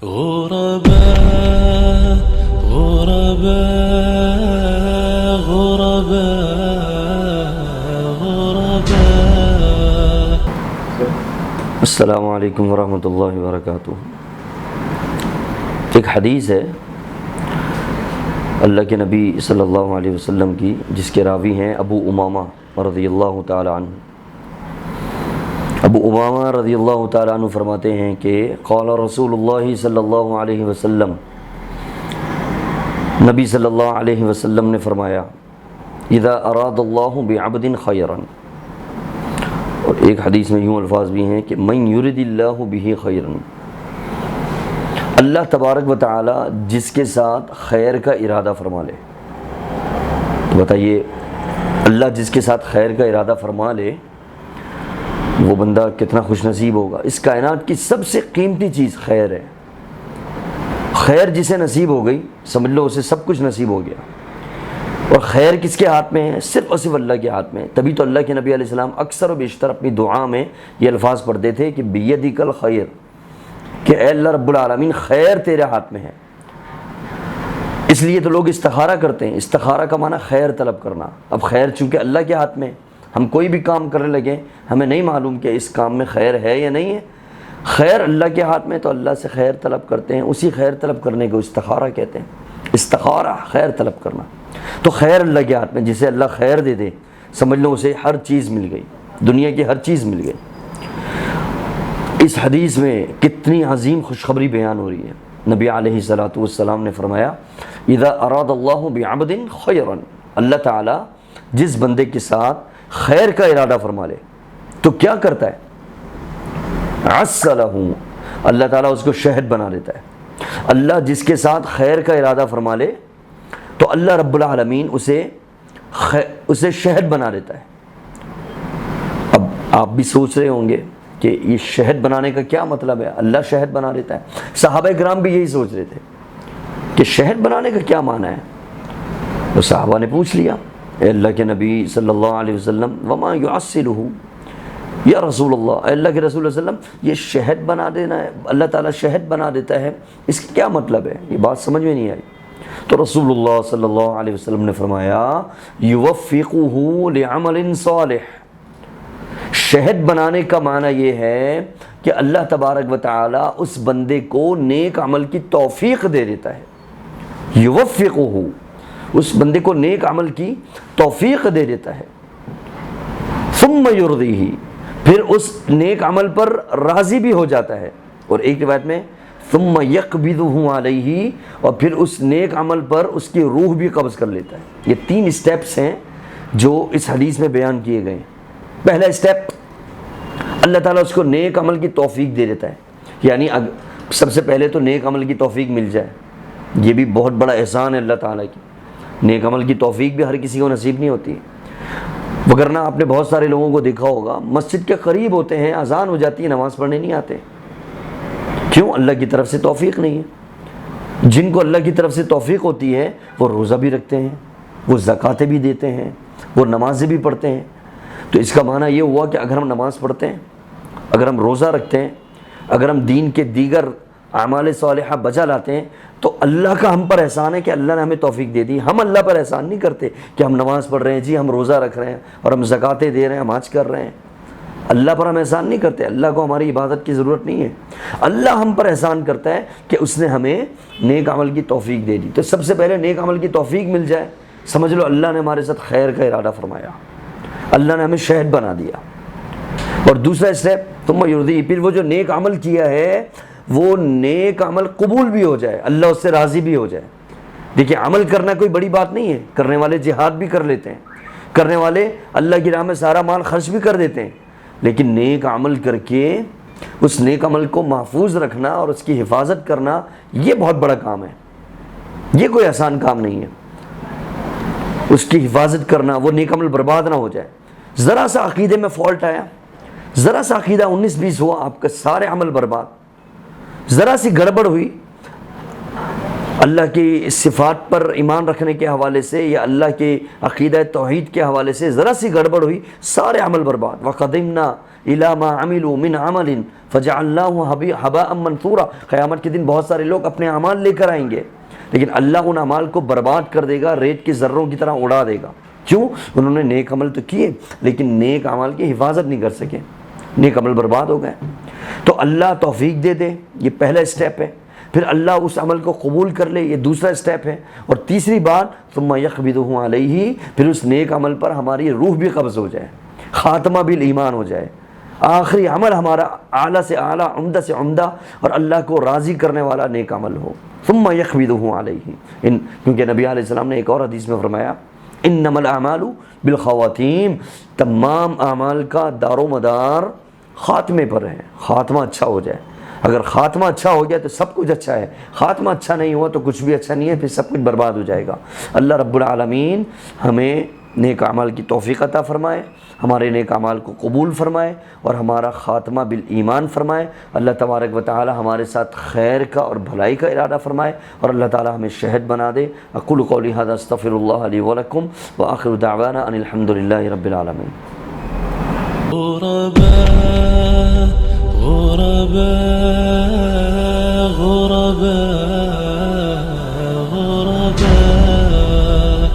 غرباء غرباء غرباء غرباء. السلام علیکم ورحمۃ اللہ وبرکاتہ. ایک حدیث ہے اللہ کے نبی صلی اللہ علیہ وسلم کی، جس کے راوی ہیں ابو امامہ رضی اللہ تعالی عنہ. ابو امامہ رضی اللہ تعالی عنہ فرماتے ہیں کہ قال رسول اللہ صلی اللہ علیہ وسلم، نبی صلی اللہ علیہ وسلم نے فرمایا، اذا اراد اللہ بعبد خیرا. اور ایک حدیث میں یوں الفاظ بھی ہیں کہ من یرد اللہ بہ خیرا، اللہ تبارک و تعالی جس کے ساتھ خیر کا ارادہ فرما لے. تو بتائیے، اللہ جس کے ساتھ خیر کا ارادہ فرما لے وہ بندہ کتنا خوش نصیب ہوگا. اس کائنات کی سب سے قیمتی چیز خیر ہے. خیر جسے نصیب ہو گئی سمجھ لو اسے سب کچھ نصیب ہو گیا. اور خیر کس کے ہاتھ میں ہے؟ صرف اور صرف اللہ کے ہاتھ میں. تبھی تو اللہ کے نبی علیہ السلام اکثر و بیشتر اپنی دعا میں یہ الفاظ پڑھتے تھے کہ بیدک الخیر، کہ اے اللہ رب العالمین خیر تیرے ہاتھ میں ہے. اس لیے تو لوگ استخارہ کرتے ہیں. استخارہ کا معنی خیر طلب کرنا. اب خیر چونکہ اللہ کے ہاتھ میں، ہم کوئی بھی کام کرنے لگے ہمیں نہیں معلوم کہ اس کام میں خیر ہے یا نہیں ہے. خیر اللہ کے ہاتھ میں، تو اللہ سے خیر طلب کرتے ہیں. اسی خیر طلب کرنے کو استخارہ کہتے ہیں. استخارہ خیر طلب کرنا. تو خیر اللہ کے ہاتھ میں. جسے اللہ خیر دے دے سمجھ لو اسے ہر چیز مل گئی، دنیا کی ہر چیز مل گئی. اس حدیث میں کتنی عظیم خوشخبری بیان ہو رہی ہے. نبی علیہ الصلوۃ والسلام نے فرمایا، اذا اراد اللہ بعبد خیرا، اللہ تعالیٰ جس بندے کے ساتھ خیر کا ارادہ فرما لے تو کیا کرتا ہے؟ عسّ لہ، اللہ تعالیٰ اس کو شہد بنا دیتا ہے. اللہ جس کے ساتھ خیر کا ارادہ فرما لے تو اللہ رب العالمین اسے شہد بنا دیتا ہے. اب آپ بھی سوچ رہے ہوں گے کہ یہ شہد بنانے کا کیا مطلب ہے؟ اللہ شہد بنا دیتا ہے. صحابہ کرام بھی یہی سوچ رہے تھے کہ شہد بنانے کا کیا معنی ہے. تو صحابہ نے پوچھ لیا، اے اللہ کے نبی صلی اللہ علیہ وسلم، وما یعسلہ یا رسول اللہ، اے اللہ کے رسول اللہ علیہ وسلم، یہ شہد بنا دینا ہے، اللہ تعالیٰ شہد بنا دیتا ہے، اس کا کیا مطلب ہے؟ یہ بات سمجھ میں نہیں آئی. تو رسول اللہ صلی اللہ علیہ وسلم نے فرمایا، یوفقہ لعمل صالح. شہد بنانے کا معنی یہ ہے کہ اللہ تبارک و تعالی اس بندے کو نیک عمل کی توفیق دے دیتا ہے. یوفقہ، اس بندے کو نیک عمل کی توفیق دے دیتا ہے. ثم یرضیہ، پھر اس نیک عمل پر راضی بھی ہو جاتا ہے. اور ایک روایت میں ثم یقبضہ علیہ، اور پھر اس نیک عمل پر اس کی روح بھی قبض کر لیتا ہے. یہ 3 اسٹیپس ہیں جو اس حدیث میں بیان کیے گئے ہیں. پہلا اسٹیپ، اللہ تعالیٰ اس کو نیک عمل کی توفیق دے دیتا ہے. یعنی سب سے پہلے تو نیک عمل کی توفیق مل جائے. یہ بھی بہت بڑا احسان ہے اللہ تعالیٰ کی. نیک عمل کی توفیق بھی ہر کسی کو نصیب نہیں ہوتی. وگرنہ آپ نے بہت سارے لوگوں کو دیکھا ہوگا مسجد کے قریب ہوتے ہیں، اذان ہو جاتی ہے، نماز پڑھنے نہیں آتے. کیوں؟ اللہ کی طرف سے توفیق نہیں ہے. جن کو اللہ کی طرف سے توفیق ہوتی ہے وہ روزہ بھی رکھتے ہیں، وہ زکاتیں بھی دیتے ہیں، وہ نمازیں بھی پڑھتے ہیں. تو اس کا معنی یہ ہوا کہ اگر ہم نماز پڑھتے ہیں، اگر ہم روزہ رکھتے ہیں، اگر ہم دین کے دیگر اعمال صالحہ بجا لاتے ہیں تو اللہ کا ہم پر احسان ہے کہ اللہ نے ہمیں توفیق دے دی. ہم اللہ پر احسان نہیں کرتے کہ ہم نماز پڑھ رہے ہیں، جی ہم روزہ رکھ رہے ہیں اور ہم زکاتیں دے رہے ہیں، ہم حج کر رہے ہیں. اللہ پر ہم احسان نہیں کرتے. اللہ کو ہماری عبادت کی ضرورت نہیں ہے. اللہ ہم پر احسان کرتا ہے کہ اس نے ہمیں نیک عمل کی توفیق دے دی. تو سب سے پہلے نیک عمل کی توفیق مل جائے، سمجھ لو اللہ نے ہمارے ساتھ خیر کا ارادہ فرمایا، اللہ نے ہمیں شہد بنا دیا. اور دوسرا اسٹیپ ثم یرضی، پھر وہ جو نیک عمل کیا ہے وہ نیک عمل قبول بھی ہو جائے، اللہ اس سے راضی بھی ہو جائے. دیکھیے عمل کرنا کوئی بڑی بات نہیں ہے. کرنے والے جہاد بھی کر لیتے ہیں، کرنے والے اللہ کی راہ میں سارا مال خرچ بھی کر دیتے ہیں. لیکن نیک عمل کر کے اس نیک عمل کو محفوظ رکھنا اور اس کی حفاظت کرنا، یہ بہت بڑا کام ہے. یہ کوئی آسان کام نہیں ہے. اس کی حفاظت کرنا، وہ نیک عمل برباد نہ ہو جائے. ذرا سا عقیدے میں فالٹ آیا، ذرا سا عقیدہ 19-20 ہوا، آپ کا سارے عمل برباد. ذرا سی گڑبڑ ہوئی اللہ کی صفات پر ایمان رکھنے کے حوالے سے یا اللہ کے عقیدہ توحید کے حوالے سے، ذرا سی گڑبڑ ہوئی، سارے عمل برباد. وَقَدِمْنَا الی ما عملوا من عمل فجعلناه هباء منثورا، قیامت کے دن بہت سارے لوگ اپنے اعمال لے کر آئیں گے لیکن اللہ ان اعمال کو برباد کر دے گا، ریت کے ذروں کی طرح اڑا دے گا۔ کیوں؟ انہوں نے نیک عمل تو کیے لیکن نیک اعمال کی حفاظت نہیں کر سکے، نیک عمل برباد ہو گئے۔ تو اللہ توفیق دے دے، یہ پہلا اسٹیپ ہے، پھر اللہ اس عمل کو قبول کر لے، یہ دوسرا اسٹیپ ہے، اور تیسری بات ثم یقبضہ علیہ، پھر اس نیک عمل پر ہماری روح بھی قبض ہو جائے، خاتمہ بالایمان ہو جائے، آخری عمل ہمارا اعلیٰ سے اعلیٰ، عمدہ سے عمدہ اور اللہ کو راضی کرنے والا نیک عمل ہو۔ ثم یقبضہ علیہ، کیونکہ نبی علیہ السلام نے ایک اور حدیث میں فرمایا انما الاعمال بالخواتیم، تمام اعمال کا دار و مدار خاتمے پر ہے، خاتمہ اچھا ہو جائے۔ اگر خاتمہ اچھا ہو گیا تو سب کچھ اچھا ہے، خاتمہ اچھا نہیں ہوا تو کچھ بھی اچھا نہیں ہے، پھر سب کچھ برباد ہو جائے گا۔ اللہ رب العالمین ہمیں نیک اعمال کی توفیق عطا فرمائے، ہمارے نیک اعمال کو قبول فرمائے اور ہمارا خاتمہ بالایمان فرمائے۔ اللہ تبارک و تعالی ہمارے ساتھ خیر کا اور بھلائی کا ارادہ فرمائے اور اللہ تعالی ہمیں شہد بنا دے۔ اقول قولی ھذا استغفر اللہ لی ولکم وآخر دعوانا ان الحمد للہ رب العالمین۔